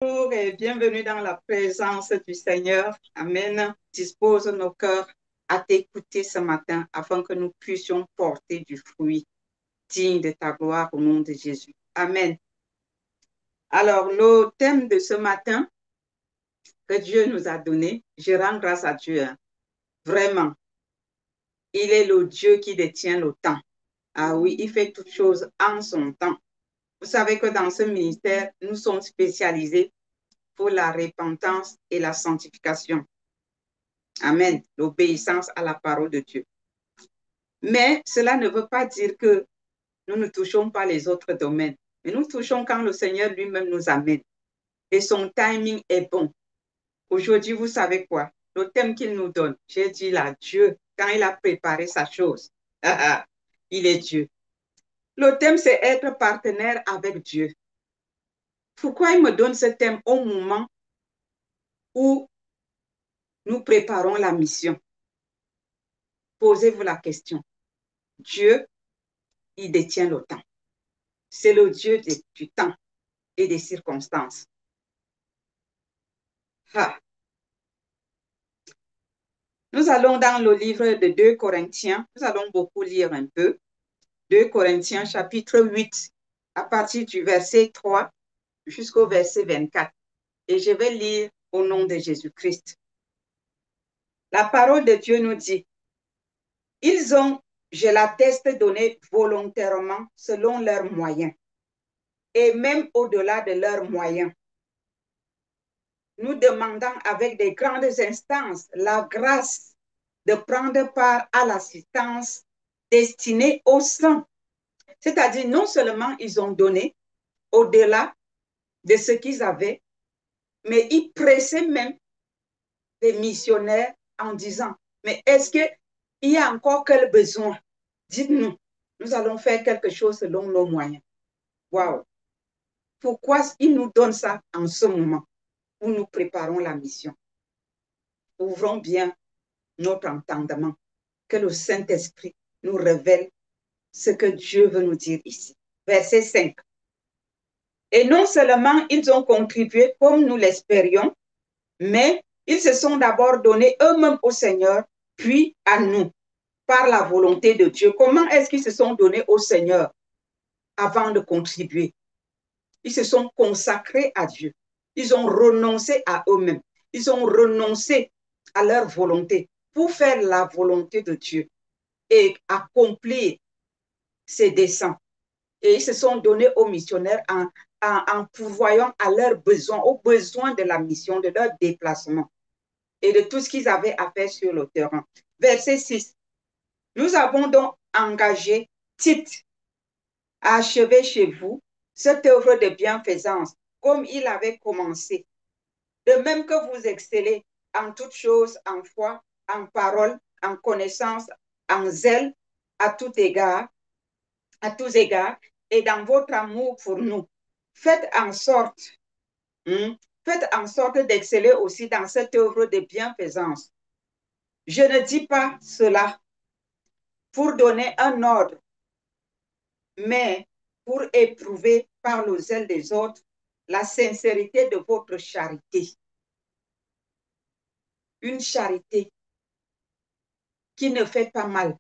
Bonjour et bienvenue dans la présence du Seigneur. Amen. Dispose nos cœurs à t'écouter ce matin afin que nous puissions porter du fruit digne de ta gloire au nom de Jésus. Amen. Alors, le thème de ce matin que Dieu nous a donné, je rends grâce à Dieu. Vraiment, il est le Dieu qui détient le temps. Ah oui, il fait toutes choses en son temps. Vous savez que dans ce ministère, nous sommes spécialisés pour la repentance et la sanctification. Amen. L'obéissance à la parole de Dieu. Mais cela ne veut pas dire que nous ne touchons pas les autres domaines. Mais nous touchons quand le Seigneur lui-même nous amène. Et son timing est bon. Aujourd'hui, vous savez quoi? Le thème qu'il nous donne, j'ai dit là, Dieu, quand il a préparé sa chose, il est Dieu. Le thème, c'est être partenaire avec Dieu. Pourquoi il me donne ce thème au moment où nous préparons la mission? Posez-vous la question. Dieu, il détient le temps. C'est le Dieu du temps et des circonstances. Ah. Nous allons dans le livre de 2 Corinthiens. Nous allons beaucoup lire un peu. 2 Corinthiens chapitre 8, à partir du verset 3 jusqu'au verset 24. Et je vais lire au nom de Jésus-Christ. La parole de Dieu nous dit, ils ont, je l'atteste, donné volontairement selon leurs moyens et même au-delà de leurs moyens. Nous demandons avec des grandes instances la grâce de prendre part à l'assistance destinée aux saints. C'est-à-dire, non seulement ils ont donné au-delà de ce qu'ils avaient, mais ils pressaient même les missionnaires en disant, mais est-ce qu'il y a encore quel besoin? Dites-nous, nous allons faire quelque chose selon nos moyens. Waouh! Pourquoi ils nous donnent ça en ce moment où nous préparons la mission? Ouvrons bien notre entendement, que le Saint-Esprit nous révèle ce que Dieu veut nous dire ici. Verset 5. Et non seulement ils ont contribué comme nous l'espérions, mais ils se sont d'abord donnés eux-mêmes au Seigneur, puis à nous, par la volonté de Dieu. Comment est-ce qu'ils se sont donnés au Seigneur avant de contribuer? Ils se sont consacrés à Dieu. Ils ont renoncé à eux-mêmes. Ils ont renoncé à leur volonté pour faire la volonté de Dieu et accomplir ses desseins. Et ils se sont donnés aux missionnaires en pourvoyant à leurs besoins, aux besoins de la mission, de leur déplacement et de tout ce qu'ils avaient à faire sur le terrain. Verset 6. Nous avons donc engagé Tite à achever chez vous cette œuvre de bienfaisance comme il avait commencé. De même que vous excellez en toutes choses, en foi, en parole, en connaissance, en zèle, à tous égards, et dans votre amour pour nous. Faites en sorte, faites en sorte d'exceller aussi dans cette œuvre de bienfaisance. Je ne dis pas cela pour donner un ordre, mais pour éprouver par le zèle des autres la sincérité de votre charité. Une charité qui ne fait pas mal,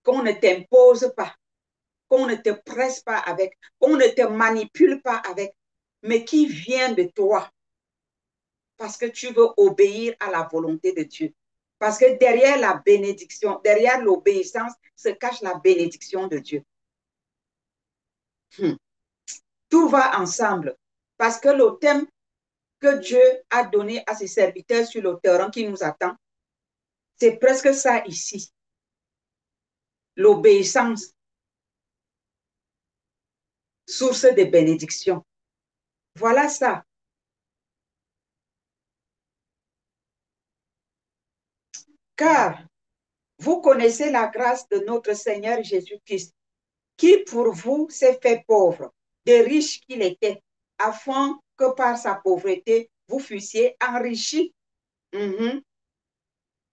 qu'on ne t'impose pas, qu'on ne te presse pas avec, qu'on ne te manipule pas avec, mais qui vient de toi parce que tu veux obéir à la volonté de Dieu. Parce que derrière la bénédiction, derrière l'obéissance, se cache la bénédiction de Dieu. Tout va ensemble. Parce que le thème que Dieu a donné à ses serviteurs sur le terrain qui nous attend, c'est presque ça ici. L'obéissance, source de bénédiction. Voilà ça. Car vous connaissez la grâce de notre Seigneur Jésus-Christ, qui pour vous s'est fait pauvre, de riche qu'il était, afin que par sa pauvreté, vous fussiez enrichis.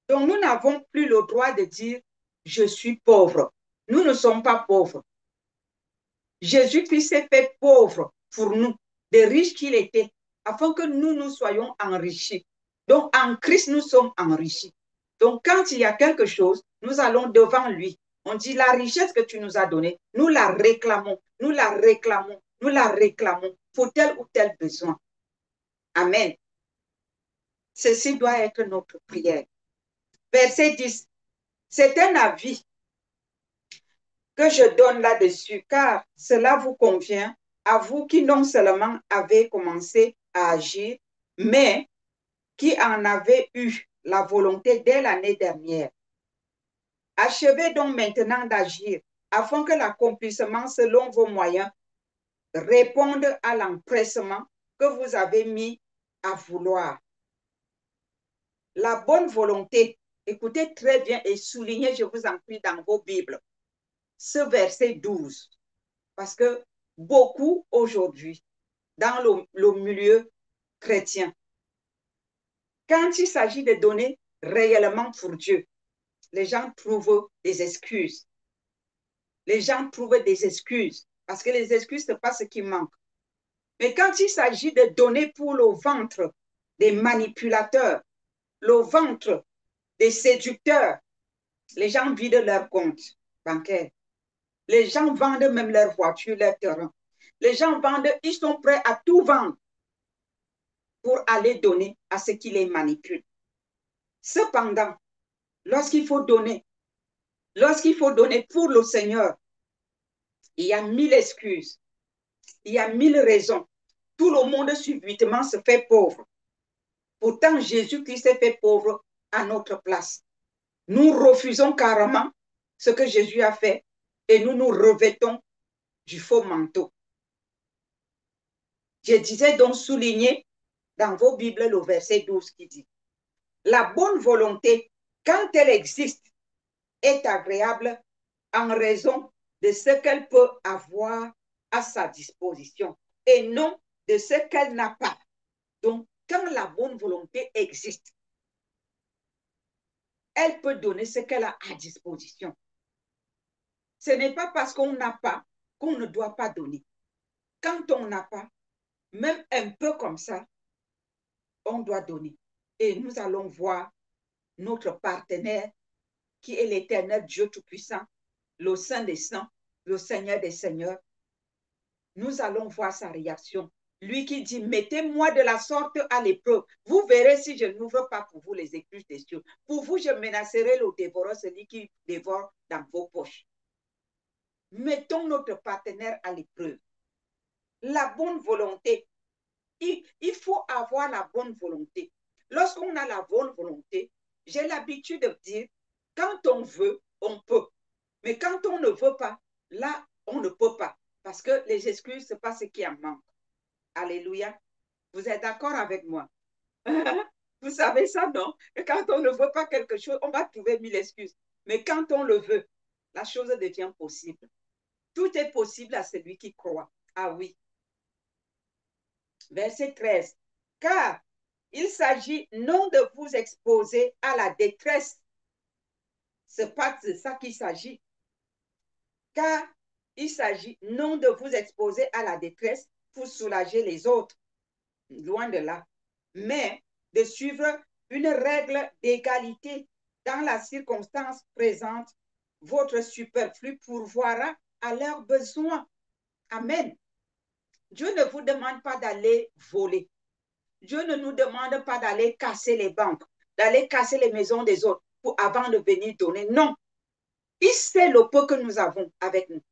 Donc, nous n'avons plus le droit de dire, je suis pauvre. Nous ne sommes pas pauvres. Jésus-Christ s'est fait pauvre pour nous. des riches qu'il était, afin que nous soyons enrichis. Donc, en Christ, nous sommes enrichis. Donc, quand il y a quelque chose, nous allons devant lui. On dit, la richesse que tu nous as donnée, nous la réclamons, nous la réclamons, nous la réclamons pour tel ou tel besoin. Amen. Ceci doit être notre prière. Verset 10. C'est un avis que je donne là-dessus, car cela vous convient, à vous qui non seulement avez commencé à agir, mais qui en avez eu la volonté dès l'année dernière. Achevez donc maintenant d'agir, afin que l'accomplissement selon vos moyens réponde à l'empressement que vous avez mis à vouloir. La bonne volonté, écoutez très bien et soulignez, je vous en prie, dans vos Bibles, ce verset 12. Parce que beaucoup aujourd'hui, dans le milieu chrétien, quand il s'agit de donner réellement pour Dieu, les gens trouvent des excuses. Les gens trouvent des excuses parce que les excuses, ce n'est pas ce qui manque. Mais quand il s'agit de donner pour le ventre des manipulateurs, le ventre des séducteurs, les gens vident leur compte bancaire. Les gens vendent même leur voiture, leur terrain. Les gens vendent, ils sont prêts à tout vendre pour aller donner à ceux qui les manipulent. Cependant, lorsqu'il faut donner pour le Seigneur, il y a 1000 excuses, il y a 1000 raisons. Tout le monde subitement se fait pauvre. Pourtant, Jésus-Christ s'est fait pauvre à notre place. Nous refusons carrément ce que Jésus a fait et nous nous revêtons du faux manteau. Je disais donc souligner dans vos Bibles le verset 12 qui dit la bonne volonté, quand elle existe, est agréable en raison de ce qu'elle peut avoir à sa disposition et non de ce qu'elle n'a pas. Donc, quand la bonne volonté existe, elle peut donner ce qu'elle a à disposition. Ce n'est pas parce qu'on n'a pas qu'on ne doit pas donner. Quand on n'a pas, même un peu comme ça, on doit donner. Et nous allons voir notre partenaire qui est l'Éternel Dieu Tout-Puissant, le Saint des Saints, le Seigneur des Seigneurs. Nous allons voir sa réaction. Lui qui dit, mettez-moi de la sorte à l'épreuve. Vous verrez si je n'ouvre pas pour vous les écluses des cieux. Pour vous, je menacerai le dévoreur, celui qui dévore dans vos poches. Mettons notre partenaire à l'épreuve. La bonne volonté. Il faut avoir la bonne volonté. Lorsqu'on a la bonne volonté, j'ai l'habitude de dire, quand on veut, on peut. Mais quand on ne veut pas, là, on ne peut pas. Parce que les excuses, ce n'est pas ce qui en manque. Alléluia. Vous êtes d'accord avec moi? Vous savez ça, non? Et quand on ne veut pas quelque chose, on va trouver 1000 excuses. Mais quand on le veut, la chose devient possible. Tout est possible à celui qui croit. Ah oui. Verset 13. Car il s'agit non de vous exposer à la détresse. Ce n'est pas de ça qu'il s'agit. Car il s'agit non de vous exposer à la détresse pour soulager les autres. Loin de là. Mais de suivre une règle d'égalité dans la circonstance présente. Votre superflu pourvoira à leurs besoins. Amen. Dieu ne vous demande pas d'aller voler. Dieu ne nous demande pas d'aller casser les banques, d'aller casser les maisons des autres avant de venir donner. Non. Il sait le peu que nous avons avec nous.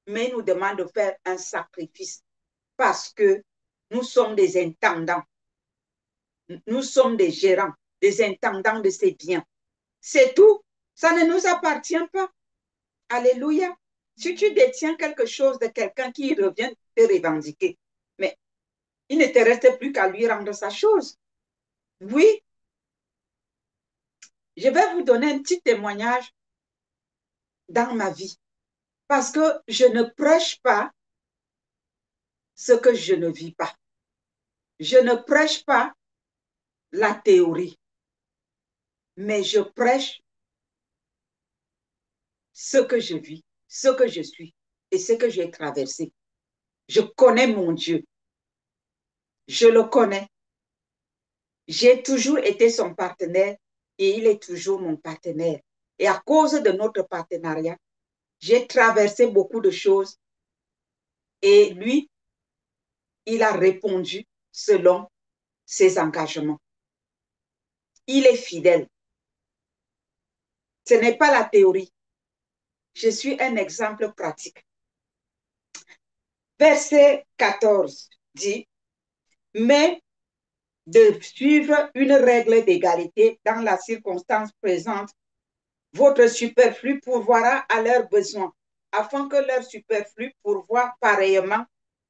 Mais il nous demande de faire un sacrifice parce que nous sommes des intendants. Nous sommes des gérants, des intendants de ces biens. C'est tout. Ça ne nous appartient pas. Alléluia. Si tu détiens quelque chose de quelqu'un qui revient te revendiquer, mais il ne te reste plus qu'à lui rendre sa chose. Oui, je vais vous donner un petit témoignage dans ma vie. Parce que je ne prêche pas ce que je ne vis pas. Je ne prêche pas la théorie, mais je prêche ce que je vis, ce que je suis et ce que j'ai traversé. Je connais mon Dieu. Je le connais. J'ai toujours été son partenaire et il est toujours mon partenaire. Et à cause de notre partenariat, j'ai traversé beaucoup de choses et lui, il a répondu selon ses engagements. Il est fidèle. Ce n'est pas la théorie. Je suis un exemple pratique. Verset 14 dit, mais de suivre une règle d'égalité dans la circonstance présente, votre superflu pourvoira à leurs besoins, afin que leur superflu pourvoie pareillement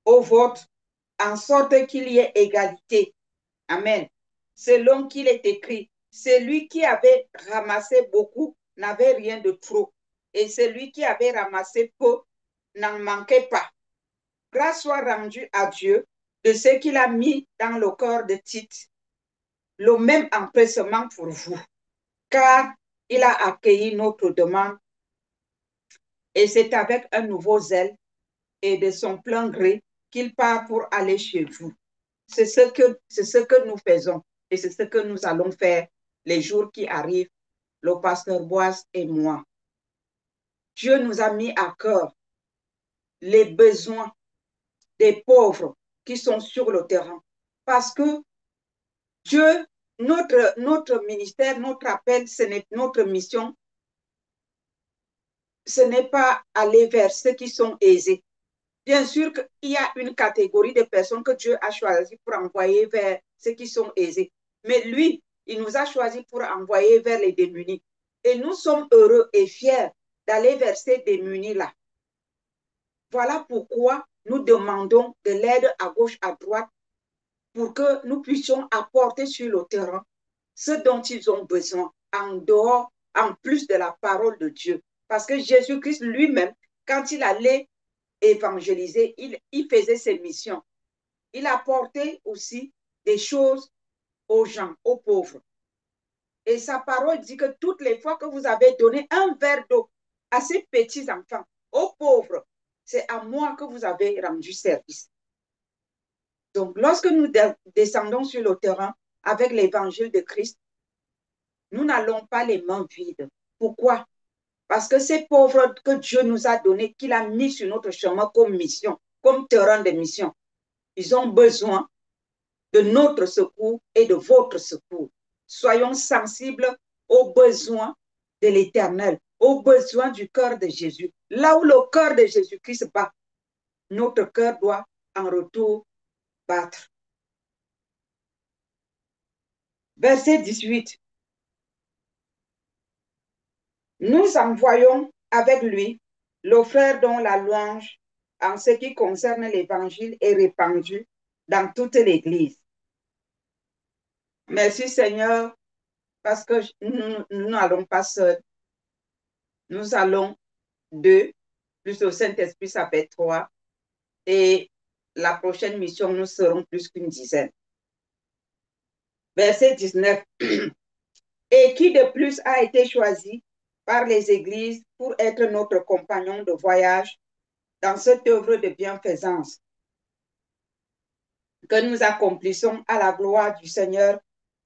au vôtre, en sorte qu'il y ait égalité. Amen. Selon qu'il est écrit, celui qui avait ramassé beaucoup n'avait rien de trop, et celui qui avait ramassé peu n'en manquait pas. Grâce soit rendue à Dieu de ce qu'il a mis dans le corps de Tite, le même empressement pour vous, car il a accueilli notre demande et c'est avec un nouveau zèle et de son plein gré qu'il part pour aller chez vous. C'est ce que nous faisons et c'est ce que nous allons faire les jours qui arrivent, le pasteur Boise et moi. Dieu nous a mis à cœur les besoins des pauvres qui sont sur le terrain parce que Dieu, notre ministère, notre appel, notre mission, ce n'est pas aller vers ceux qui sont aisés. Bien sûr qu'il y a une catégorie de personnes que Dieu a choisi pour envoyer vers ceux qui sont aisés. Mais lui, il nous a choisi pour envoyer vers les démunis. Et nous sommes heureux et fiers d'aller vers ces démunis-là. Voilà pourquoi nous demandons de l'aide à gauche, à droite, pour que nous puissions apporter sur le terrain ce dont ils ont besoin en dehors, en plus de la parole de Dieu. Parce que Jésus-Christ lui-même, quand il allait évangéliser, il faisait ses missions. Il apportait aussi des choses aux gens, aux pauvres. Et sa parole dit que toutes les fois que vous avez donné un verre d'eau à ces petits enfants, aux pauvres, c'est à moi que vous avez rendu service. Donc, lorsque nous descendons sur le terrain avec l'évangile de Christ, nous n'allons pas les mains vides. Pourquoi? Parce que ces pauvres que Dieu nous a donnés, qu'il a mis sur notre chemin comme mission, comme terrain de mission, ils ont besoin de notre secours et de votre secours. Soyons sensibles aux besoins de l'Éternel, aux besoins du cœur de Jésus. Là où le cœur de Jésus-Christ bat, notre cœur doit en retour battre. Verset 18. Nous envoyons avec lui le frère dont la louange en ce qui concerne l'évangile est répandue dans toute l'Église. Merci Seigneur, parce que nous n'allons pas seuls. Nous allons deux, plus le Saint-Esprit, ça fait trois. Et la prochaine mission, nous serons plus qu'une dizaine. Verset 19. Et qui de plus a été choisi par les églises pour être notre compagnon de voyage dans cette œuvre de bienfaisance que nous accomplissons à la gloire du Seigneur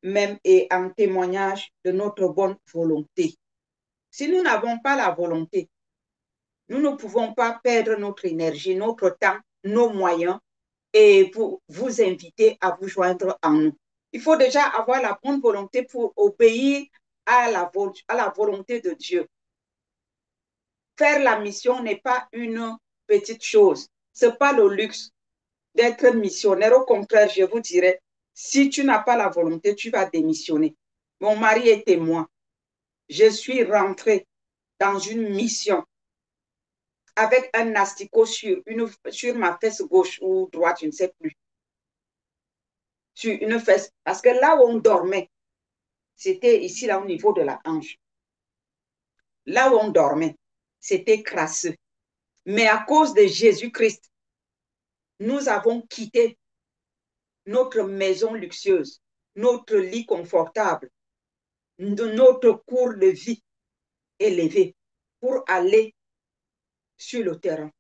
même et en témoignage de notre bonne volonté. Si nous n'avons pas la volonté, nous ne pouvons pas perdre notre énergie, notre temps, nos moyens et vous inviter à vous joindre à nous. Il faut déjà avoir la bonne volonté pour obéir à la volonté de Dieu. Faire la mission n'est pas une petite chose. Ce n'est pas le luxe d'être missionnaire. Au contraire, je vous dirais, si tu n'as pas la volonté, tu vas démissionner. Mon mari est témoin. Je suis rentrée dans une mission avec un asticot sur ma fesse gauche ou droite, je ne sais plus. Sur une fesse. Parce que là où on dormait, c'était ici, là, au niveau de la hanche. Là où on dormait, c'était crasseux. Mais à cause de Jésus-Christ, nous avons quitté notre maison luxueuse, notre lit confortable, notre cours de vie élevé pour aller sur le terrain.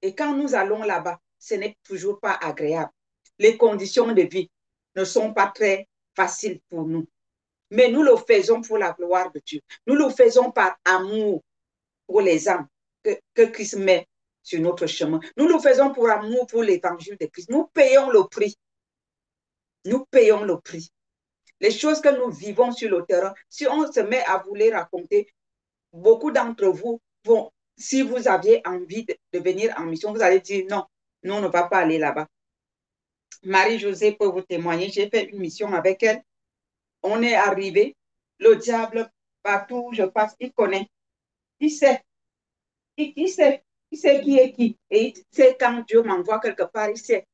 Et quand nous allons là-bas, ce n'est toujours pas agréable. les conditions de vie ne sont pas très faciles pour nous. Mais nous le faisons pour la gloire de Dieu. Nous le faisons par amour pour les âmes que Christ met sur notre chemin. Nous le faisons pour amour pour l'évangile de Christ. Nous payons le prix. Nous payons le prix. Les choses que nous vivons sur le terrain, si on se met à vous les raconter, beaucoup d'entre vous vont, si vous aviez envie de venir en mission, vous allez dire non, nous on ne va pas aller là-bas. Marie-Josée peut vous témoigner, j'ai fait une mission avec elle. On est arrivé, le diable, partout où je passe, il connaît, il sait, il sait, il sait qui est qui. Et il sait quand Dieu m'envoie quelque part, il sait.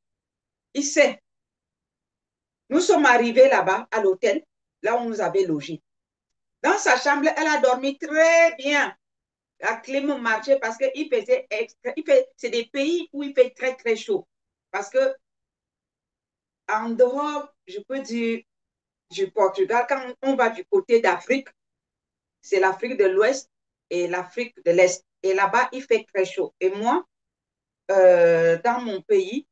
Il sait. Nous sommes arrivés là-bas, à l'hôtel, là où on nous avait logés. Dans sa chambre, elle a dormi très bien. La clim marchait parce que c'est des pays où il fait très, très chaud. Parce que en dehors, je peux dire, du Portugal, quand on va du côté d'Afrique, c'est l'Afrique de l'Ouest et l'Afrique de l'Est. Et là-bas, il fait très chaud. Et moi, dans mon pays,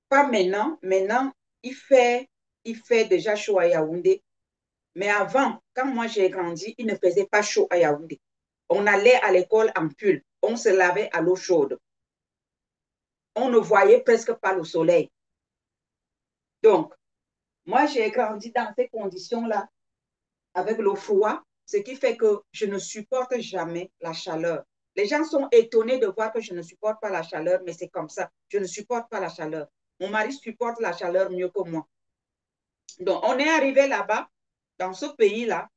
pas maintenant, maintenant, il fait déjà chaud à Yaoundé. Mais avant, quand moi j'ai grandi, il ne faisait pas chaud à Yaoundé. On allait à l'école en pull, on se lavait à l'eau chaude. On ne voyait presque pas le soleil. Donc, moi j'ai grandi dans ces conditions-là, avec le froid, ce qui fait que je ne supporte jamais la chaleur. Les gens sont étonnés de voir que je ne supporte pas la chaleur, mais c'est comme ça. Je ne supporte pas la chaleur. Mon mari supporte la chaleur mieux que moi. Donc, on est arrivé là-bas, dans ce pays-là,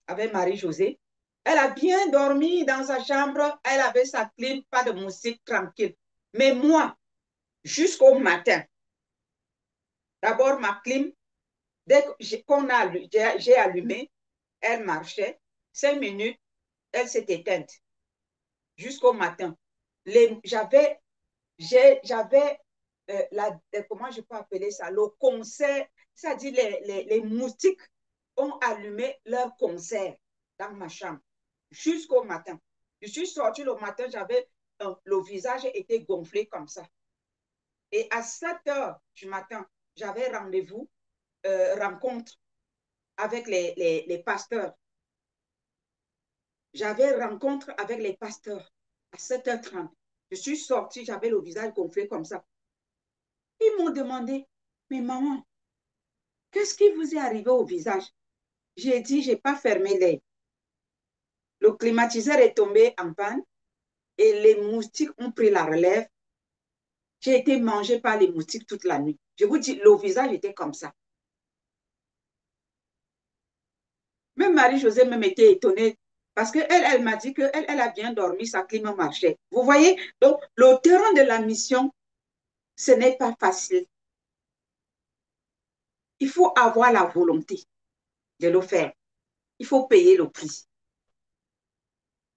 avec Marie-Josée. Elle a bien dormi dans sa chambre. Elle avait sa clim, pas de musique, tranquille. Mais moi, jusqu'au matin, d'abord ma clim, dès que j'ai allumé, elle marchait. 5 minutes, elle s'est éteinte jusqu'au matin. J'avais comment je peux appeler ça, le concert, c'est-à-dire les moustiques ont allumé leur concert dans ma chambre jusqu'au matin. Je suis sortie le matin, le visage était gonflé comme ça. Et à 7 heures du matin, j'avais rendez-vous, rencontre avec les pasteurs. J'avais rencontre avec les pasteurs à 7h30. Je suis sortie, j'avais le visage gonflé comme ça. Ils m'ont demandé, mais maman, qu'est-ce qui vous est arrivé au visage? J'ai dit, je n'ai pas fermé l'œil. Le climatiseur est tombé en panne et les moustiques ont pris la relève. J'ai été mangée par les moustiques toute la nuit. Je vous dis, le visage était comme ça. Même Marie-Josée même était étonnée parce qu'elle, elle m'a dit qu'elle elle a bien dormi, sa clim marchait. Vous voyez? Donc, le terrain de la mission, ce n'est pas facile. Il faut avoir la volonté de le faire. Il faut payer le prix.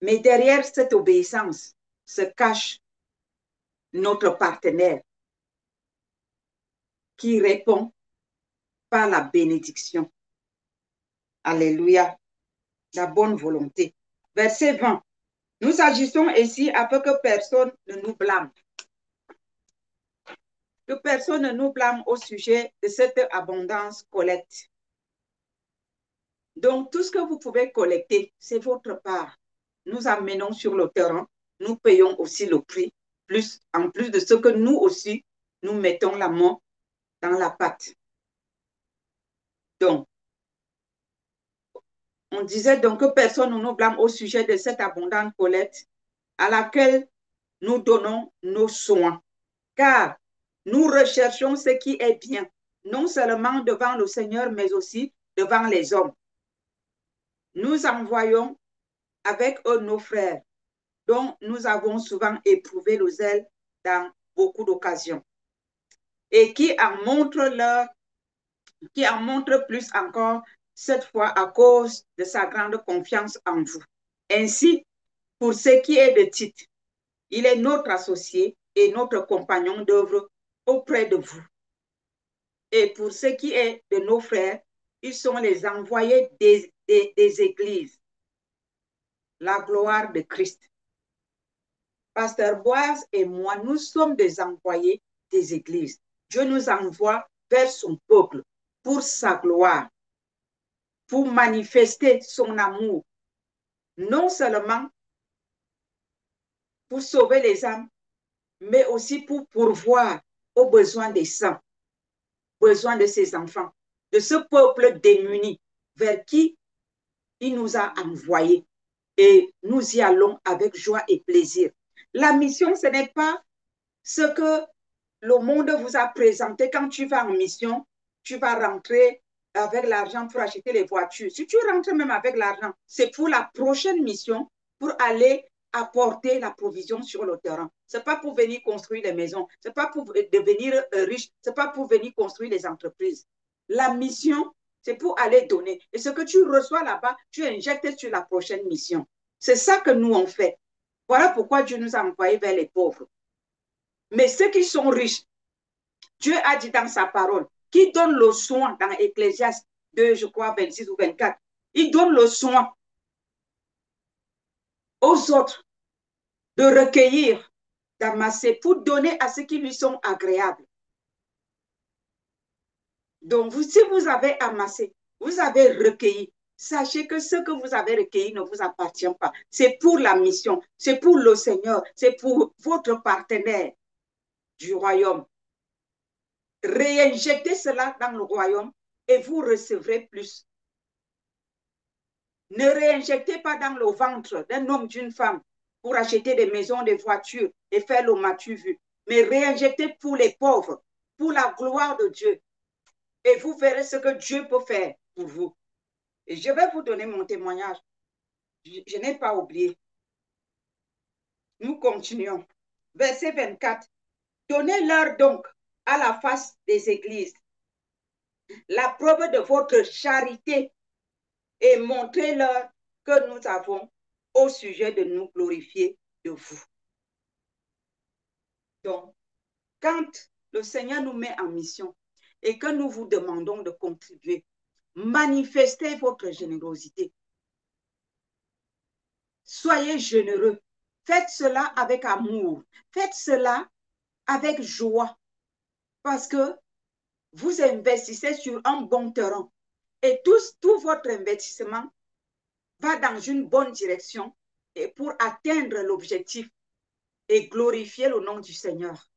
Mais derrière cette obéissance se cache notre partenaire qui répond par la bénédiction. Alléluia. La bonne volonté. Verset 20. Nous agissons ici afin que personne ne nous blâme. Que personne ne nous blâme au sujet de cette abondance collecte. Donc, tout ce que vous pouvez collecter, c'est votre part. Nous amenons sur le terrain, nous payons aussi le prix, en plus de ce que nous aussi, nous mettons la main dans la pâte. Donc, on disait donc que personne ne nous blâme au sujet de cette abondante collecte à laquelle nous donnons nos soins, car nous recherchons ce qui est bien, non seulement devant le Seigneur, mais aussi devant les hommes. Nous envoyons avec eux nos frères, dont nous avons souvent éprouvé le zèle dans beaucoup d'occasions, et qui en montrent plus encore cette fois à cause de sa grande confiance en vous. Ainsi, pour ce qui est de Tite, il est notre associé et notre compagnon d'œuvre auprès de vous. Et pour ce qui est de nos frères, ils sont les envoyés des églises. La gloire de Christ. Pasteur Boaz et moi, nous sommes des envoyés des églises. Dieu nous envoie vers son peuple pour sa gloire, pour manifester son amour, non seulement pour sauver les âmes, mais aussi pour pourvoir aux besoins des saints, besoins de ses enfants, de ce peuple démuni vers qui il nous a envoyés. Et nous y allons avec joie et plaisir. La mission, ce n'est pas ce que le monde vous a présenté. Quand tu vas en mission, tu vas rentrer avec l'argent pour acheter les voitures. Si tu rentres même avec l'argent, c'est pour la prochaine mission, pour aller apporter la provision sur le terrain. Ce n'est pas pour venir construire des maisons, ce n'est pas pour devenir riche, ce n'est pas pour venir construire des entreprises. La mission, c'est pour aller donner. Et ce que tu reçois là-bas, tu injectes sur la prochaine mission. C'est ça que nous on fait. Voilà pourquoi Dieu nous a envoyés vers les pauvres. Mais ceux qui sont riches, Dieu a dit dans sa parole, qui donne le soin dans Ecclésiaste 2, je crois, 26 ou 24, il donne le soin aux autres de recueillir, d'amasser pour donner à ceux qui lui sont agréables. Donc, si vous avez amassé, vous avez recueilli, sachez que ce que vous avez recueilli ne vous appartient pas. C'est pour la mission, c'est pour le Seigneur, c'est pour votre partenaire du royaume. Réinjectez cela dans le royaume et vous recevrez plus. Ne réinjectez pas dans le ventre d'un homme, d'une femme, pour acheter des maisons, des voitures et faire le matu vu. Mais réinjectez pour les pauvres, pour la gloire de Dieu. Et vous verrez ce que Dieu peut faire pour vous. Et je vais vous donner mon témoignage. Je n'ai pas oublié. Nous continuons. Verset 24. Donnez-leur donc à la face des églises la preuve de votre charité et montrez-leur que nous avons au sujet de nous glorifier de vous. Donc, quand le Seigneur nous met en mission et que nous vous demandons de contribuer, manifestez votre générosité. Soyez généreux. Faites cela avec amour. Faites cela avec joie. Parce que vous investissez sur un bon terrain. Et tout votre investissement va dans une bonne direction et pour atteindre l'objectif et glorifier le nom du Seigneur.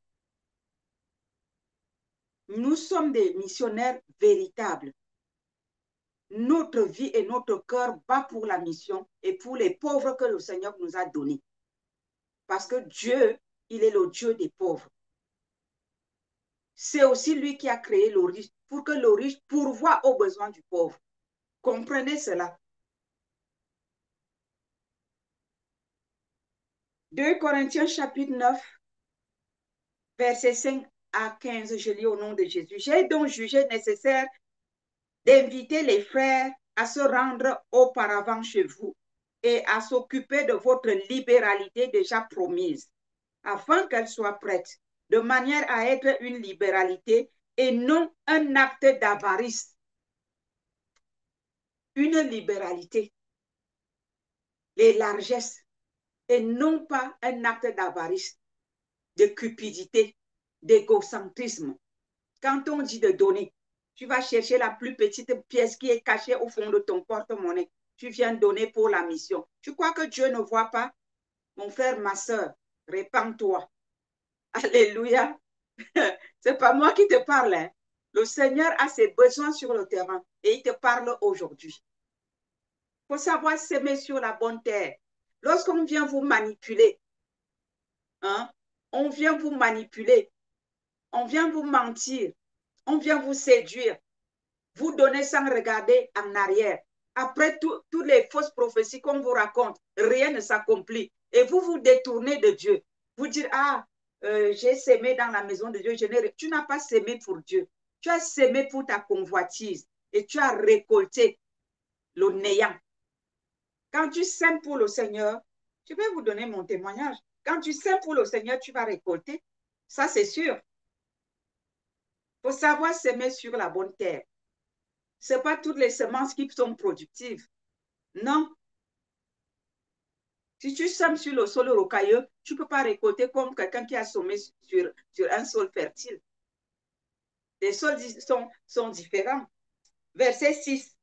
Nous sommes des missionnaires véritables. Notre vie et notre cœur bat pour la mission et pour les pauvres que le Seigneur nous a donnés. Parce que Dieu, il est le Dieu des pauvres. C'est aussi lui qui a créé le riche pour que le riche pourvoie aux besoins du pauvre. Comprenez cela. 2 Corinthiens chapitre 9, versets 5 à 15, je lis au nom de Jésus. J'ai donc jugé nécessaire d'inviter les frères à se rendre auparavant chez vous et à s'occuper de votre libéralité déjà promise, afin qu'elle soit prête, de manière à être une libéralité et non un acte d'avarice. Une libéralité, les largesses, et non pas un acte d'avarice, de cupidité, d'égocentrisme. Quand on dit de donner, tu vas chercher la plus petite pièce qui est cachée au fond de ton porte-monnaie. Tu viens donner pour la mission. Tu crois que Dieu ne voit pas? Mon frère, ma soeur, répands-toi. Alléluia. C'est pas moi qui te parle. Hein. Le Seigneur a ses besoins sur le terrain et il te parle aujourd'hui. Il faut savoir s'aimer sur la bonne terre. Lorsqu'on vient vous manipuler, hein, on vient vous manipuler, on vient vous mentir, on vient vous séduire, vous donner sans regarder en arrière. Après toutes les fausses prophéties qu'on vous raconte, rien ne s'accomplit. Et vous vous détournez de Dieu. Vous dites, ah, j'ai sémé dans la maison de Dieu. Tu n'as pas sémé pour Dieu. Tu as sémé pour ta convoitise et tu as récolté le néant. Quand tu sèmes pour le Seigneur, je vais vous donner mon témoignage. Quand tu sèmes pour le Seigneur, tu vas récolter. Ça, c'est sûr. Il faut savoir s'aimer sur la bonne terre. Ce n'est pas toutes les semences qui sont productives. Non. Si tu sèmes sur le sol rocailleux, tu ne peux pas récolter comme quelqu'un qui a semé sur un sol fertile. Les sols sont différents. Verset 6.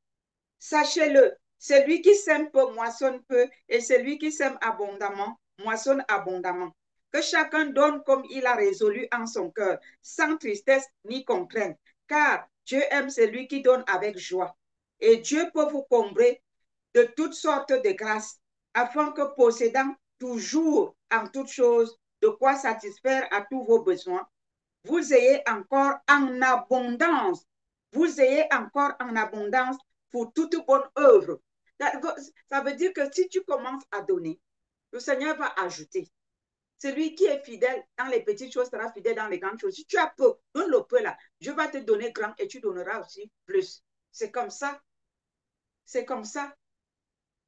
Sachez-le, celui qui sème peu moissonne peu, et celui qui sème abondamment moissonne abondamment. Que chacun donne comme il a résolu en son cœur, sans tristesse ni contrainte, car Dieu aime celui qui donne avec joie. Et Dieu peut vous combler de toutes sortes de grâces, afin que possédant toujours en toutes choses de quoi satisfaire à tous vos besoins, vous ayez encore en abondance, vous ayez encore en abondance pour toute bonne œuvre. Ça veut dire que si tu commences à donner, le Seigneur va ajouter. Celui qui est fidèle dans les petites choses sera fidèle dans les grandes choses. Si tu as peu, donne le peu là. Dieu va te donner grand et tu donneras aussi plus. C'est comme ça. C'est comme ça.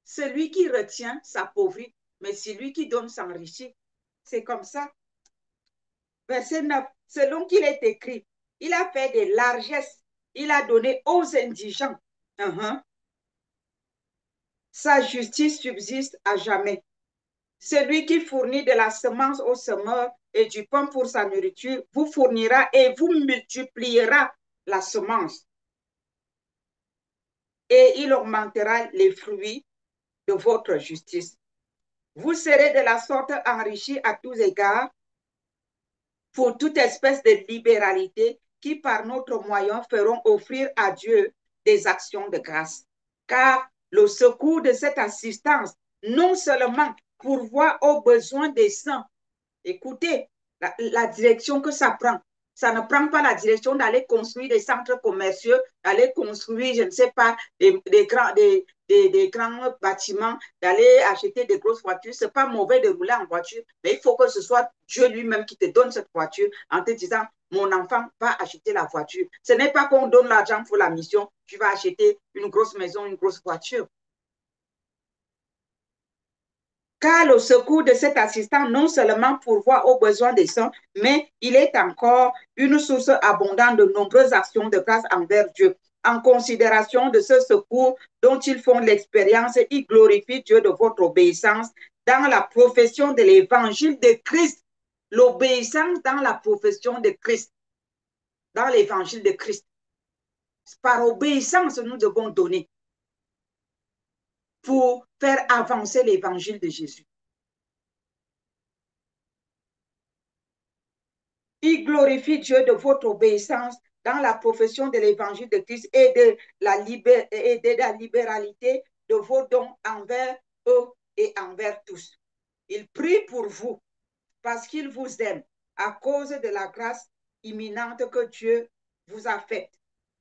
Celui qui retient s'appauvrit, mais celui qui donne s'enrichit. C'est comme ça. Verset 9. Selon qu'il est écrit, il a fait des largesses, il a donné aux indigents. Sa justice subsiste à jamais. Celui qui fournit de la semence au semeur et du pain pour sa nourriture vous fournira et vous multipliera la semence. Et il augmentera les fruits de votre justice. Vous serez de la sorte enrichis à tous égards pour toute espèce de libéralité qui, par notre moyen, feront offrir à Dieu des actions de grâce. Car le secours de cette assistance, non seulement pourvoit aux besoins des saints, écoutez la direction que ça prend. Ça ne prend pas la direction d'aller construire des centres commerciaux, d'aller construire, je ne sais pas, des grands bâtiments, d'aller acheter des grosses voitures. Ce n'est pas mauvais de rouler en voiture, mais il faut que ce soit Dieu lui-même qui te donne cette voiture en te disant, mon enfant va acheter la voiture. Ce n'est pas qu'on donne l'argent pour la mission, tu vas acheter une grosse maison, une grosse voiture. Car le secours de cet assistant non seulement pourvoit aux besoins des saints, mais il est encore une source abondante de nombreuses actions de grâce envers Dieu. En considération de ce secours dont ils font l'expérience, ils glorifient Dieu de votre obéissance dans la profession de l'évangile de Christ. L'obéissance dans la profession de Christ, dans l'évangile de Christ. Par obéissance, nous devons donner pour faire avancer l'évangile de Jésus. Il glorifie Dieu de votre obéissance dans la profession de l'évangile de Christ et de la libéralité de vos dons envers eux et envers tous. Il prie pour vous parce qu'il vous aime à cause de la grâce imminente que Dieu vous a faite.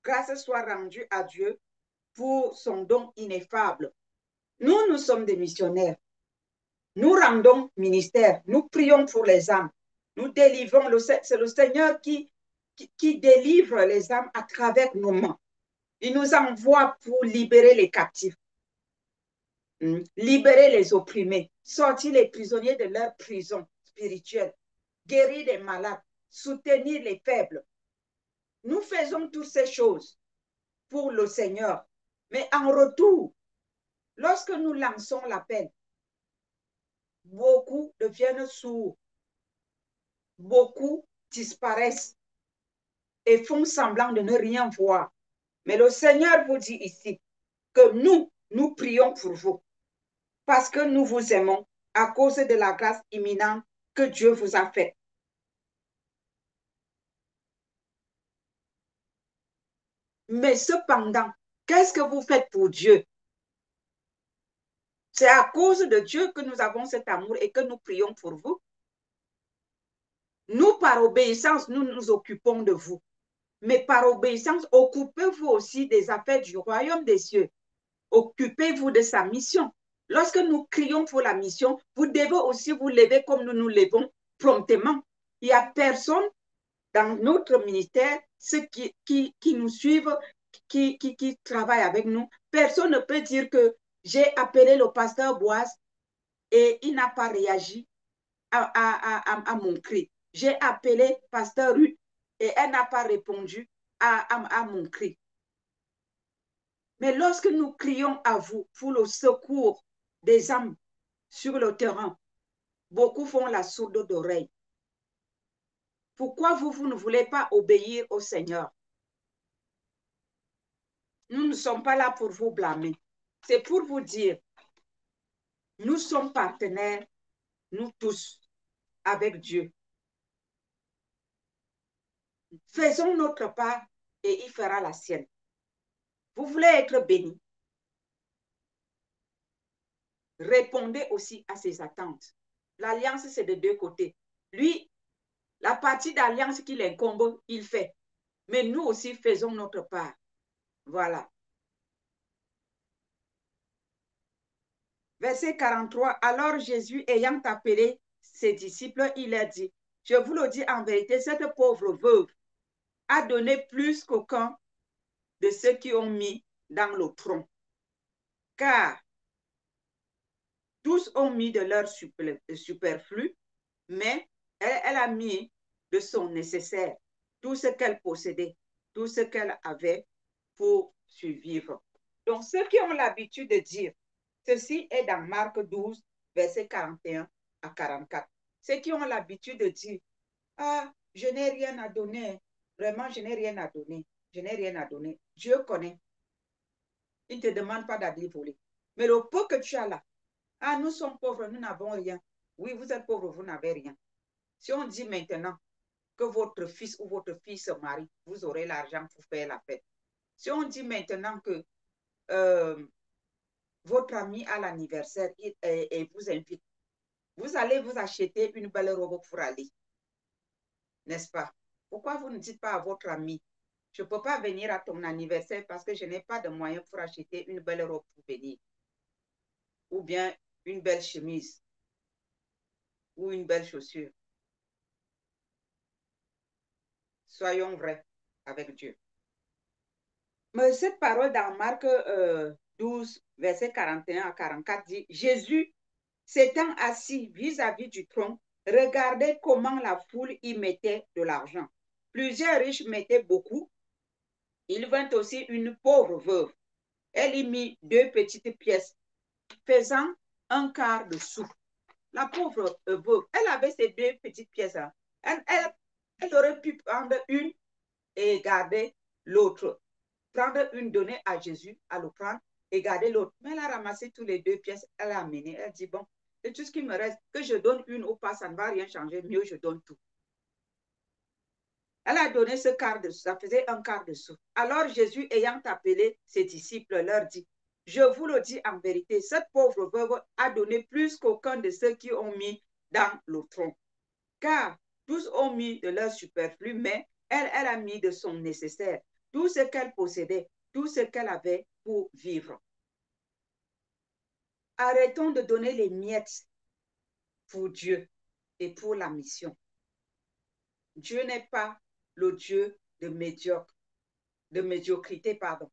Grâce soit rendue à Dieu pour son don ineffable. Nous sommes des missionnaires. Nous rendons ministère. Nous prions pour les âmes. Nous délivrons. C'est le Seigneur qui délivre les âmes à travers nos mains. Il nous envoie pour libérer les captifs, libérer les opprimés, sortir les prisonniers de leur prison spirituelle, guérir les malades, soutenir les faibles. Nous faisons toutes ces choses pour le Seigneur. Mais en retour, lorsque nous lançons l'appel, beaucoup deviennent sourds, beaucoup disparaissent et font semblant de ne rien voir. Mais le Seigneur vous dit ici que nous prions pour vous parce que nous vous aimons à cause de la grâce imminente que Dieu vous a faite. Mais cependant, qu'est-ce que vous faites pour Dieu? C'est à cause de Dieu que nous avons cet amour et que nous prions pour vous. Nous, par obéissance, nous nous occupons de vous. Mais par obéissance, occupez-vous aussi des affaires du royaume des cieux. Occupez-vous de sa mission. Lorsque nous crions pour la mission, vous devez aussi vous lever comme nous nous levons promptement. Il n'y a personne dans notre ministère, ceux qui nous suivent, qui travaillent avec nous, personne ne peut dire que j'ai appelé le pasteur Boaz et il n'a pas réagi à mon cri. J'ai appelé pasteur Ruth et elle n'a pas répondu à mon cri. Mais lorsque nous crions à vous pour le secours des âmes sur le terrain, beaucoup font la sourde d'oreille. Pourquoi vous ne voulez pas obéir au Seigneur? nous ne sommes pas là pour vous blâmer. C'est pour vous dire, nous sommes partenaires, nous tous, avec Dieu. Faisons notre part et il fera la sienne. Vous voulez être béni. Répondez aussi à ses attentes. L'alliance, c'est de deux côtés. Lui, la partie d'alliance qu'il incombe, il fait. Mais nous aussi faisons notre part. Voilà. Verset 43. Alors Jésus, ayant appelé ses disciples, il a dit, je vous le dis en vérité, cette pauvre veuve a donné plus qu'aucun de ceux qui ont mis dans le tronc. Car tous ont mis de leur superflu, mais elle a mis de son nécessaire, tout ce qu'elle possédait, tout ce qu'elle avait pour survivre. Donc, ceux qui ont l'habitude de dire, ceci est dans Marc 12, verset 41 à 44. Ceux qui ont l'habitude de dire, ah, je n'ai rien à donner, vraiment, je n'ai rien à donner, je n'ai rien à donner. Dieu connaît. Il ne te demande pas d'aller voler. Mais le peu que tu as là, ah, nous sommes pauvres, nous n'avons rien. Oui, vous êtes pauvres, vous n'avez rien. Si on dit maintenant que votre fils ou votre fille se marie, vous aurez l'argent pour faire la fête. Si on dit maintenant que votre ami a l'anniversaire et vous invite, vous allez vous acheter une belle robe pour aller. N'est-ce pas? Pourquoi vous ne dites pas à votre ami, je ne peux pas venir à ton anniversaire parce que je n'ai pas de moyens pour acheter une belle robe pour venir. Ou bien une belle chemise. Ou une belle chaussure. Soyons vrais avec Dieu. Mais cette parole dans Marc 12, verset 41 à 44 dit, Jésus s'étant assis vis-à-vis du trône, regardez comment la foule y mettait de l'argent. Plusieurs riches mettaient beaucoup. Il vint aussi une pauvre veuve. Elle y mit 2 petites pièces, faisant un quart de sou. La pauvre veuve, elle avait ces 2 petites pièces. Elle aurait pu prendre une et garder l'autre. Prendre une, donner à Jésus, à le prendre et garder l'autre. Mais elle a ramassé tous les 2 pièces, elle a amené. Elle dit, bon, c'est tout ce qui me reste. Que je donne une ou pas, ça ne va rien changer. Mieux, je donne tout. Elle a donné ce quart de sou, ça faisait un quart de sou. Alors Jésus, ayant appelé ses disciples, leur dit, je vous le dis en vérité, cette pauvre veuve a donné plus qu'aucun de ceux qui ont mis dans le tronc. Car tous ont mis de leur superflu, mais elle a mis de son nécessaire, tout ce qu'elle possédait, tout ce qu'elle avait pour vivre. Arrêtons de donner les miettes pour Dieu et pour la mission. Dieu n'est pas le Dieu de médiocrité, pardon.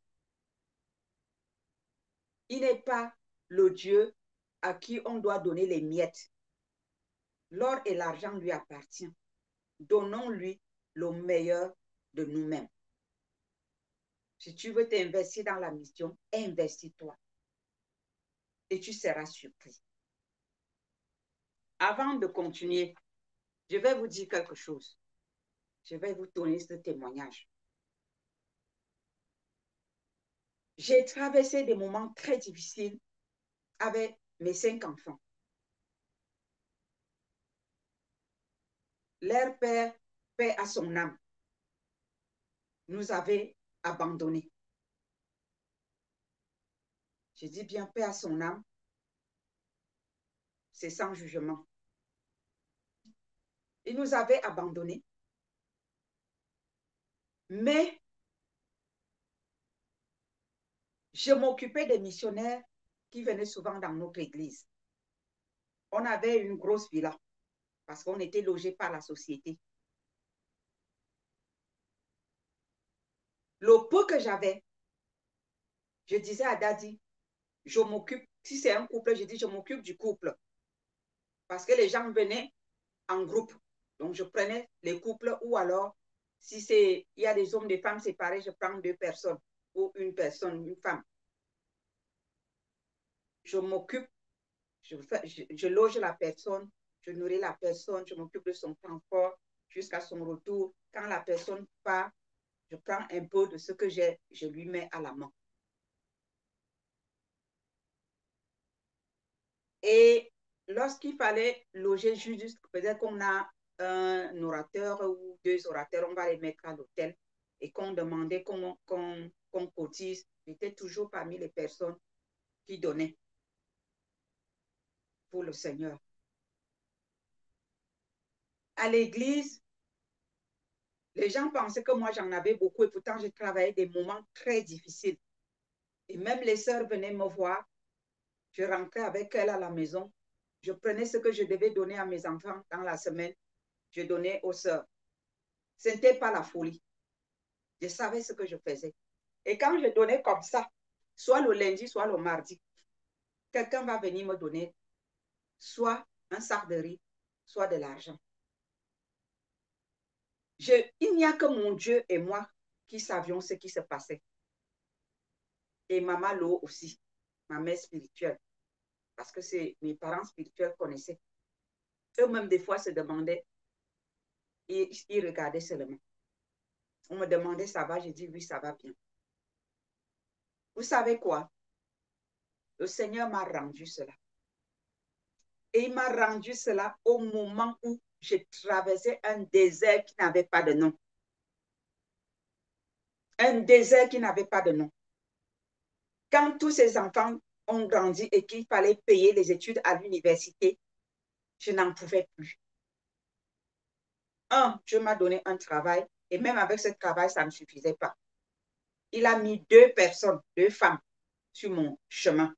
Il n'est pas le Dieu à qui on doit donner les miettes. L'or et l'argent lui appartiennent. Donnons-lui le meilleur de nous-mêmes. Si tu veux t'investir dans la mission, investis-toi. Et tu seras surpris. Avant de continuer, je vais vous dire quelque chose. Je vais vous donner ce témoignage. J'ai traversé des moments très difficiles avec mes 5 enfants. Leur père, paix à son âme, nous avait abandonnés. Je dis bien paix à son âme, c'est sans jugement. Il nous avait abandonnés. Mais je m'occupais des missionnaires qui venaient souvent dans notre église. On avait une grosse villa parce qu'on était logé par la société. Le peu que j'avais, je disais à Daddy, je m'occupe, si c'est un couple, je dis je m'occupe du couple. Parce que les gens venaient en groupe. Donc je prenais les couples ou alors, si il y a des hommes, des femmes séparés, je prends 2 personnes ou une personne, une femme. Je m'occupe, je loge la personne, je nourris la personne, je m'occupe de son transport jusqu'à son retour. Quand la personne part, je prends un peu de ce que j'ai, je lui mets à la main. Et lorsqu'il fallait loger juste, peut-être qu'on a un orateur ou deux orateurs, on va les mettre à l'hôtel et qu'on demandait qu'on cotise, j'étais toujours parmi les personnes qui donnaient pour le Seigneur. À l'église, les gens pensaient que moi j'en avais beaucoup et pourtant j'ai travaillé des moments très difficiles. Et même les sœurs venaient me voir, je rentrais avec elles à la maison, je prenais ce que je devais donner à mes enfants dans la semaine, je donnais aux sœurs. Ce n'était pas la folie. Je savais ce que je faisais. Et quand je donnais comme ça, soit le lundi, soit le mardi, quelqu'un va venir me donner soit un sac de riz, soit de l'argent. Il n'y a que mon Dieu et moi qui savions ce qui se passait. Et Maman Lo aussi, ma mère spirituelle, parce que mes parents spirituels connaissaient. Eux-mêmes, des fois, se demandaient, ils regardaient seulement. On me demandait, ça va? Je dis, oui, ça va bien. Vous savez quoi? Le Seigneur m'a rendu cela. Et il m'a rendu cela au moment où je traversais un désert qui n'avait pas de nom. Un désert qui n'avait pas de nom. Quand tous ces enfants ont grandi et qu'il fallait payer les études à l'université, je n'en pouvais plus. Dieu m'a donné un travail et même avec ce travail, ça ne suffisait pas. Il a mis deux personnes, deux femmes sur mon chemin.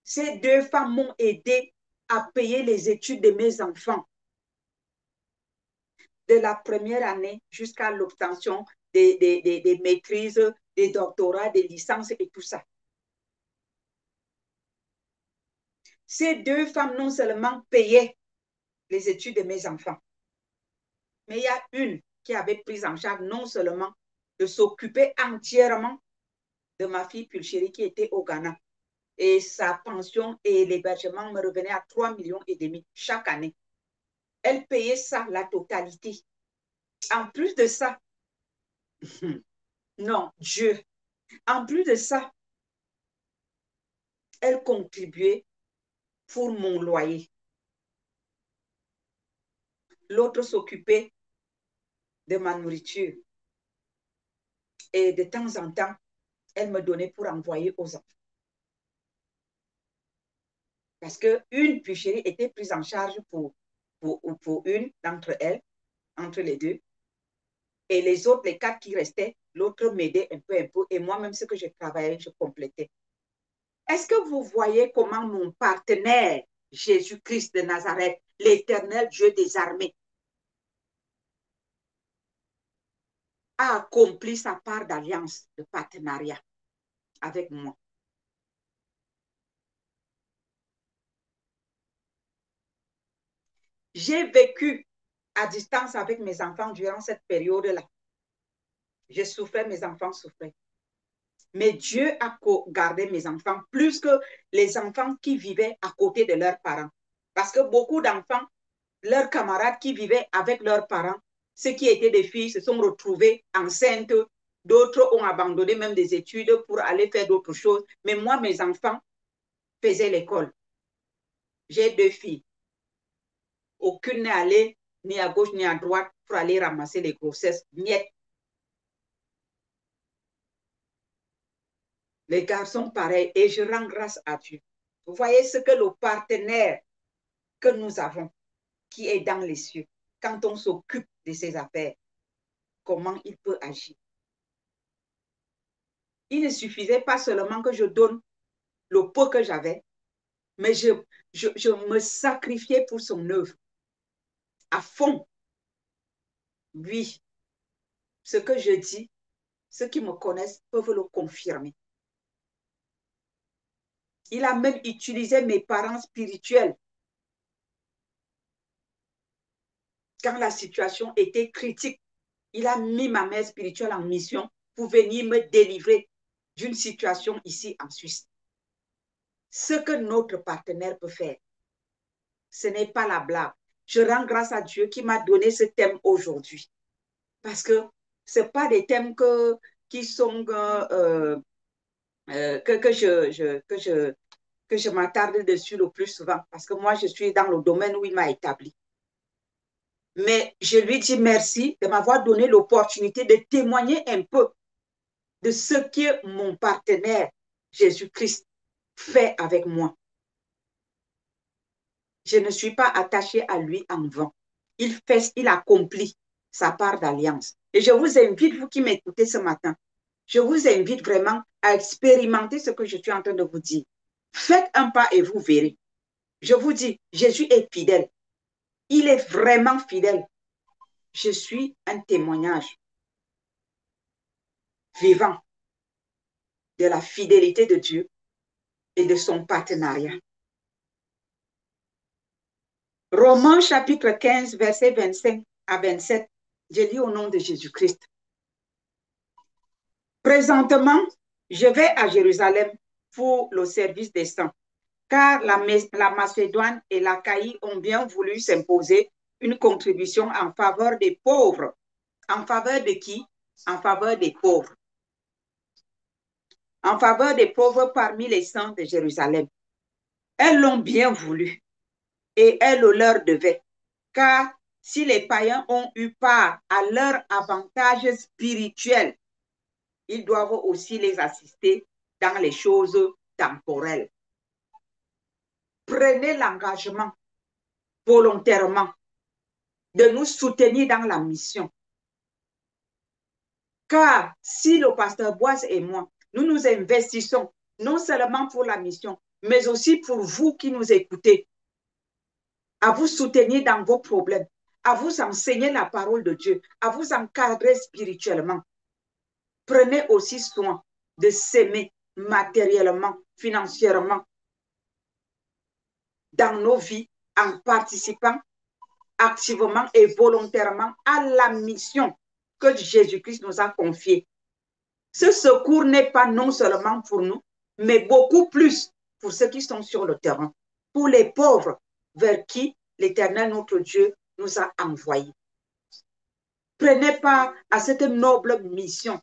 Ces deux femmes m'ont aidé à payer les études de mes enfants. De la première année jusqu'à l'obtention des maîtrises, des doctorats, des licences et tout ça. Ces deux femmes non seulement payaient les études de mes enfants, mais il y a une qui avait pris en charge non seulement de s'occuper entièrement de ma fille Pulchérie qui était au Ghana. Et sa pension et l'hébergement me revenaient à 3,5 millions chaque année. Elle payait ça, la totalité. En plus de ça, non, Dieu, en plus de ça, elle contribuait pour mon loyer. L'autre s'occupait de ma nourriture. Et de temps en temps, elle me donnait pour envoyer aux enfants. Parce qu'une bûcherie était prise en charge pour une d'entre elles, entre les deux. Et les autres, les quatre qui restaient, l'autre m'aidait un peu. Et moi-même, ce que je travaillais, je complétais. Est-ce que vous voyez comment mon partenaire, Jésus-Christ de Nazareth, l'éternel Dieu des armées, a accompli sa part d'alliance, de partenariat avec moi? J'ai vécu à distance avec mes enfants durant cette période-là. Je souffrais, mes enfants souffraient. Mais Dieu a gardé mes enfants plus que les enfants qui vivaient à côté de leurs parents. Parce que beaucoup d'enfants, leurs camarades qui vivaient avec leurs parents, ceux qui étaient des filles, se sont retrouvés enceintes. D'autres ont abandonné même des études pour aller faire d'autres choses. Mais moi, mes enfants faisaient l'école. J'ai deux filles. Aucune n'est allée ni à gauche ni à droite pour aller ramasser les grossesses. Niet. Les garçons, pareil. Et je rends grâce à Dieu. Vous voyez ce que le partenaire que nous avons, qui est dans les cieux, quand on s'occupe de ses affaires, comment il peut agir. Il ne suffisait pas seulement que je donne le peu que j'avais, mais je me sacrifiais pour son œuvre à fond. Oui, ce que je dis, ceux qui me connaissent peuvent le confirmer. Il a même utilisé mes parents spirituels quand la situation était critique. Il a mis ma mère spirituelle en mission pour venir me délivrer d'une situation ici en Suisse. Ce que notre partenaire peut faire, ce n'est pas la blague. Je rends grâce à Dieu qui m'a donné ce thème aujourd'hui. Parce que ce n'est pas des thèmes qui sont que je m'attarde dessus le plus souvent, parce que moi, je suis dans le domaine où il m'a établi. Mais je lui dis merci de m'avoir donné l'opportunité de témoigner un peu de ce que mon partenaire, Jésus-Christ, fait avec moi. Je ne suis pas attachée à lui en vain. Il accomplit sa part d'alliance. Et je vous invite, vous qui m'écoutez ce matin, je vous invite vraiment à expérimenter ce que je suis en train de vous dire. Faites un pas et vous verrez. Je vous dis, Jésus est fidèle. Il est vraiment fidèle. Je suis un témoignage vivant de la fidélité de Dieu et de son partenariat. Romains chapitre 15, verset 25 à 27. Je lis au nom de Jésus-Christ. Présentement, je vais à Jérusalem pour le service des saints, car la Macédoine et l'Achaïe ont bien voulu s'imposer une contribution en faveur des pauvres. En faveur de qui? En faveur des pauvres. En faveur des pauvres parmi les saints de Jérusalem. Elles l'ont bien voulu et elles le leur devaient, car si les païens ont eu part à leur avantage spirituel, ils doivent aussi les assister dans les choses temporelles. Prenez l'engagement volontairement de nous soutenir dans la mission. Car si le pasteur Boise et moi, nous nous investissons non seulement pour la mission, mais aussi pour vous qui nous écoutez, à vous soutenir dans vos problèmes, à vous enseigner la parole de Dieu, à vous encadrer spirituellement. Prenez aussi soin de s'aimer matériellement, financièrement, dans nos vies, en participant activement et volontairement à la mission que Jésus-Christ nous a confiée. Ce secours n'est pas non seulement pour nous, mais beaucoup plus pour ceux qui sont sur le terrain, pour les pauvres vers qui l'Éternel, notre Dieu, nous a envoyés. Prenez part à cette noble mission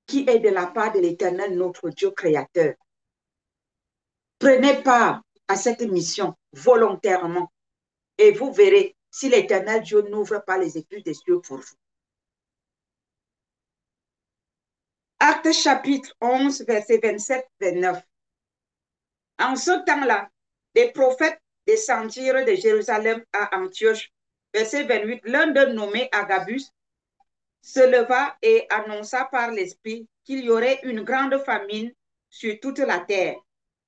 qui est de la part de l'Éternel, notre Dieu créateur. Prenez part à cette mission volontairement et vous verrez si l'Éternel Dieu n'ouvre pas les écluses des cieux pour vous. Actes chapitre 11, verset 27-29. En ce temps-là, des prophètes descendirent de Jérusalem à Antioche. Verset 28. L'un d'eux nommé Agabus se leva et annonça par l'Esprit qu'il y aurait une grande famine sur toute la terre.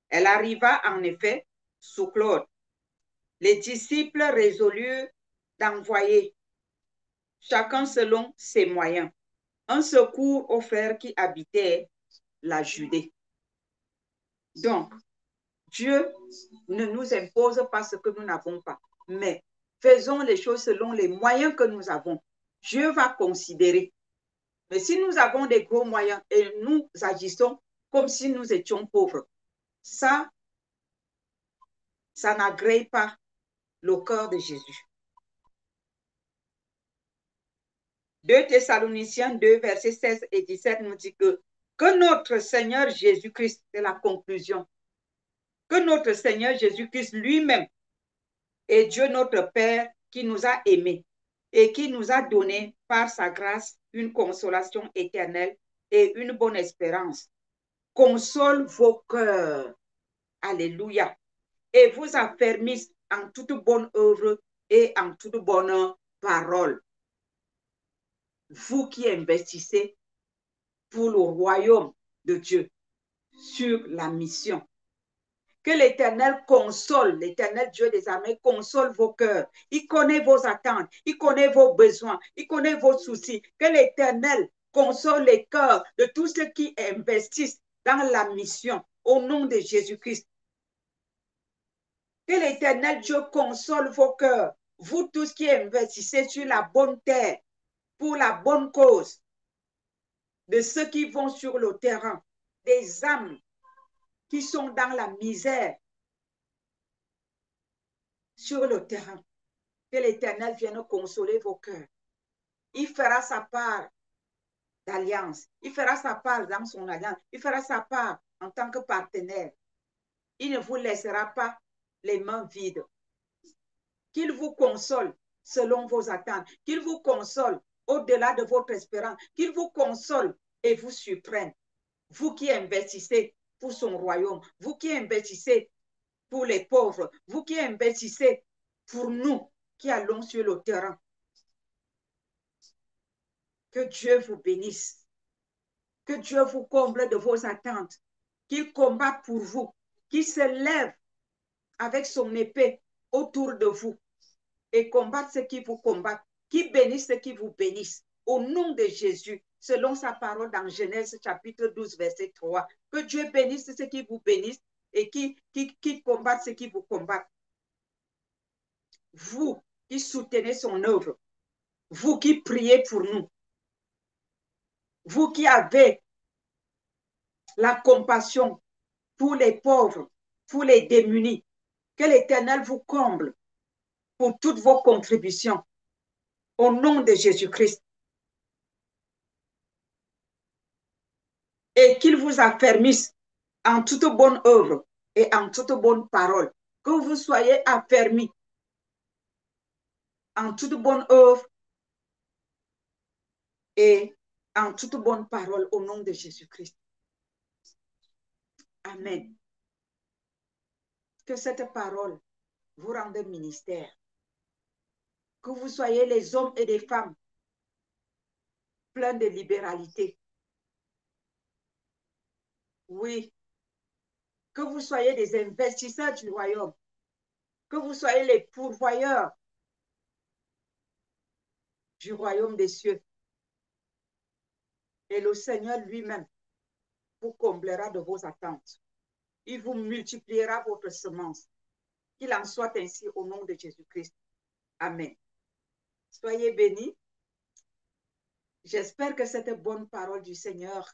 Elle arriva en effet sous Claude. Les disciples résolurent d'envoyer, chacun selon ses moyens, un secours aux frères qui habitaient la Judée. Donc, Dieu ne nous impose pas ce que nous n'avons pas, mais faisons les choses selon les moyens que nous avons. Dieu va considérer. Mais si nous avons des gros moyens et nous agissons comme si nous étions pauvres, ça n'agrée pas le cœur de Jésus. 2 Thessaloniciens 2, versets 16 et 17 nous dit que notre Seigneur Jésus-Christ, c'est la conclusion, que notre Seigneur Jésus-Christ lui-même est Dieu notre Père qui nous a aimés et qui nous a donné par sa grâce une consolation éternelle et une bonne espérance. Console vos cœurs. Alléluia. Et vous affermisse en toute bonne œuvre et en toute bonne parole. Vous qui investissez pour le royaume de Dieu sur la mission. Que l'Éternel console, l'Éternel Dieu des armées console vos cœurs. Il connaît vos attentes, il connaît vos besoins, il connaît vos soucis. Que l'Éternel console les cœurs de tous ceux qui investissent dans la mission au nom de Jésus-Christ. Que l'Éternel Dieu console vos cœurs, vous tous qui investissez sur la bonne terre, pour la bonne cause, de ceux qui vont sur le terrain, des âmes qui sont dans la misère sur le terrain. Que l'Éternel vienne consoler vos cœurs. Il fera sa part d'alliance. Il fera sa part dans son alliance. Il fera sa part en tant que partenaire. Il ne vous laissera pas les mains vides. Qu'il vous console selon vos attentes. Qu'il vous console au-delà de votre espérance. Qu'il vous console et vous surprenne. Vous qui investissez pour son royaume. Vous qui investissez pour les pauvres. Vous qui investissez pour nous qui allons sur le terrain. Que Dieu vous bénisse. Que Dieu vous comble de vos attentes. Qu'il combatte pour vous. Qu'il se lève avec son épée autour de vous et combatte ceux qui vous combattent. Qu'il bénisse ceux qui vous bénissent. Au nom de Jésus, selon sa parole dans Genèse chapitre 12, verset 3. Que Dieu bénisse ceux qui vous bénissent et qui combattent ceux qui vous combattent. Vous qui soutenez son œuvre, vous qui priez pour nous, vous qui avez la compassion pour les pauvres, pour les démunis, que l'Éternel vous comble pour toutes vos contributions. Au nom de Jésus-Christ. Et qu'il vous affermisse en toute bonne œuvre et en toute bonne parole. Que vous soyez affermis en toute bonne œuvre et en toute bonne parole au nom de Jésus-Christ. Amen. Que cette parole vous rende ministère. Que vous soyez les hommes et les femmes pleins de libéralité. Oui. Que vous soyez des investisseurs du royaume. Que vous soyez les pourvoyeurs du royaume des cieux. Et le Seigneur lui-même vous comblera de vos attentes. Il vous multipliera votre semence. Qu'il en soit ainsi au nom de Jésus-Christ. Amen. Soyez bénis. J'espère que cette bonne parole du Seigneur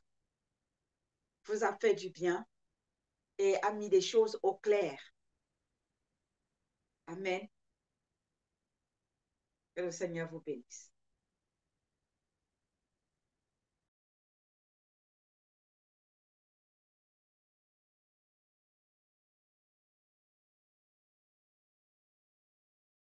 vous a fait du bien et a mis des choses au clair. Amen. Que le Seigneur vous bénisse.